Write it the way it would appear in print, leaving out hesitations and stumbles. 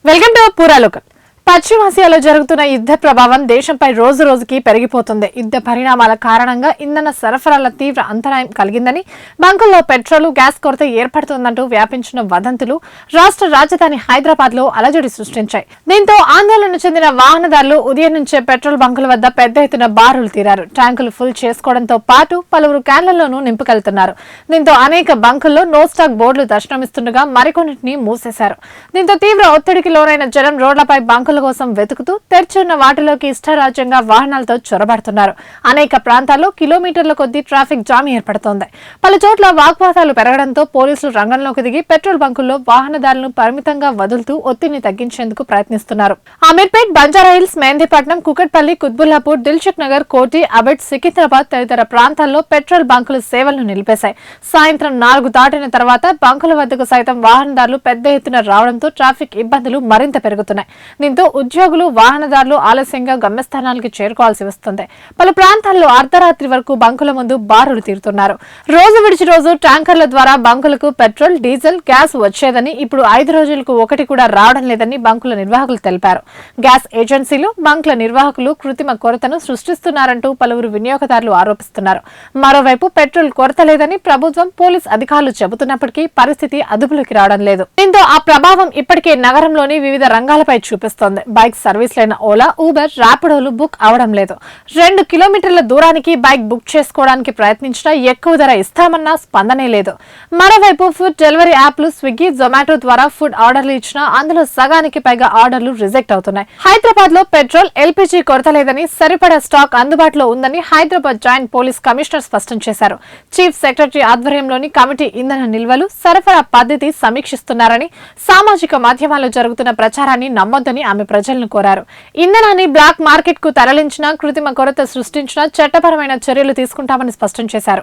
Welcome to పూరాలోకల్. పశ్చిమాసియాలో జరుగుతున్న యుద్ధ ప్రభావం దేశంపై రోజు రోజుకి పెరిగిపోతుంది. యుద్ధ పరిణామాల కారణంగా ఇంధన సరఫరాల తీవ్ర అంతరాయం కలిగిందని, బంకుల్లో పెట్రోల్, గ్యాస్ కొరత ఏర్పడుతోందంటూ వ్యాపించిన వదంతులు రాష్ట్ర రాజధాని హైదరాబాద్ లో అలజడి సృష్టించాయి. దీంతో ఆందోళన చెందిన వాహనదారులు ఉదయం నుంచే పెట్రోల్ బంకుల వద్ద పెద్ద ఎత్తున బారులు తీరారు. ట్యాంకులు ఫుల్ చేసుకోవడంతో పాటు పలువురు క్యాన్లలోనూ నింపుకెళ్తున్నారు. దీంతో అనేక బంకుల్లో నో స్టాక్ బోర్డులు దర్శనమిస్తుండగా మరికొన్నింటిని మూసేశారు. దీంతో తీవ్ర ఒత్తిడికి లోనైన జనం రోడ్లపై బంకుల కోసం వెతుకుతూ తెరిచి ఉన్న వాటిలోకి ఇష్టారాజ్యంగా వాహనాలతో చొరబడుతున్నారు. అనేక ప్రాంతాల్లో కిలోమీటర్ల కొద్దీ ట్రాఫిక్ జామ్ ఏర్పడుతోంది. పలు చోట్ల వాగ్వాదాలు పెరగడంతో పోలీసులు రంగంలోకి దిగి పెట్రోల్ బంకుల్లో వాహనదారులను పరిమితంగా వదులుతూ ఒత్తిడిని తగ్గించేందుకు ప్రయత్నిస్తున్నారు. అమీర్పేట్, బంజారాహిల్స్, మెహందీపట్నం, కుకట్పల్లి, కుత్బుల్లాపూర్, దిల్సుఖ్ నగర్, కోటి, అబెడ్, సికింద్రాబాద్ తదితర ప్రాంతాల్లో పెట్రోల్ బంకులు సేవలను నిలిపేశాయి. సాయంత్రం 4 దాటిన తర్వాత బంకుల వద్దకు సైతం వాహనదారులు పెద్ద ఎత్తున రావడంతో ట్రాఫిక్ ఇబ్బందులు మరింత పెరుగుతున్నాయి. దీంతో ఉద్యోగులు, వాహనదారులు ఆలస్యంగా గమ్యస్థానాలకు చేరుకోవాల్సి వస్తుంది. పలు ప్రాంతాల్లో అర్ధరాత్రి వరకు బంకుల ముందు బారులు తీరుతున్నారు. రోజు విడిచి రోజు ట్యాంకర్ల ద్వారా బంకులకు పెట్రోల్, డీజిల్, గ్యాస్ వచ్చేదని, ఇప్పుడు 5 రోజులకు ఒకటి కూడా రావడం లేదని బంకుల నిర్వాహకులు తెలిపారు. గ్యాస్ ఏజెన్సీలు, బంకుల నిర్వాహకులు కృత్రిమ కొరతను సృష్టిస్తున్నారంటూ పలువురు వినియోగదారులు ఆరోపిస్తున్నారు. మరోవైపు పెట్రోల్ కొరత లేదని ప్రభుత్వం, పోలీస్ అధికారులు చెబుతున్నప్పటికీ పరిస్థితి అదుపులోకి రావడం లేదు. దీంతో ఆ ప్రభావం ఇప్పటికే నగరంలోని వివిధ రంగాలపై చూపిస్తోంది. బైక్ సర్వీసులైన ఓలా, ఊబర్, ర్యాపిడోలు బుక్ అవడం లేదు. 2 కిలోమీటర్ల దూరానికి బైక్ బుక్ చేసుకోవడానికి ప్రయత్నించినా ఎక్కువ ధర ఇస్తామన్నా స్పందనే లేదు. మరోవైపు ఫుడ్ డెలివరీ యాప్లు స్విగ్గీ, జొమాటో ద్వారా ఫుడ్ ఆర్డర్లు ఇచ్చినా అందులో సగానికి పైగా ఆర్డర్లు రిజెక్ట్ అవుతున్నాయి. హైదరాబాద్ లో పెట్రోల్, ఎల్పీజీ కొరత లేదని, సరిపడా స్టాక్ అందుబాటులో ఉందని హైదరాబాద్ జాయింట్ పోలీస్ కమిషనర్ స్పష్టం చేశారు. చీఫ్ సెక్రటరీ ఆధ్వర్యంలోని కమిటీ ఇంధన నిల్వలు, సరఫరా పద్ధతి సమీక్షిస్తున్నారని, సామాజిక మాధ్యమాల్లో జరుగుతున్న ప్రచారాన్ని నమ్మొద్దని ఆమె ప్రజలను కోరారు. ఇంధనాన్ని బ్లాక్ మార్కెట్ కు తరలించినా, కృత్రిమ కొరత సృష్టించినా చట్టపరమైన చర్యలు తీసుకుంటామని స్పష్టం చేశారు.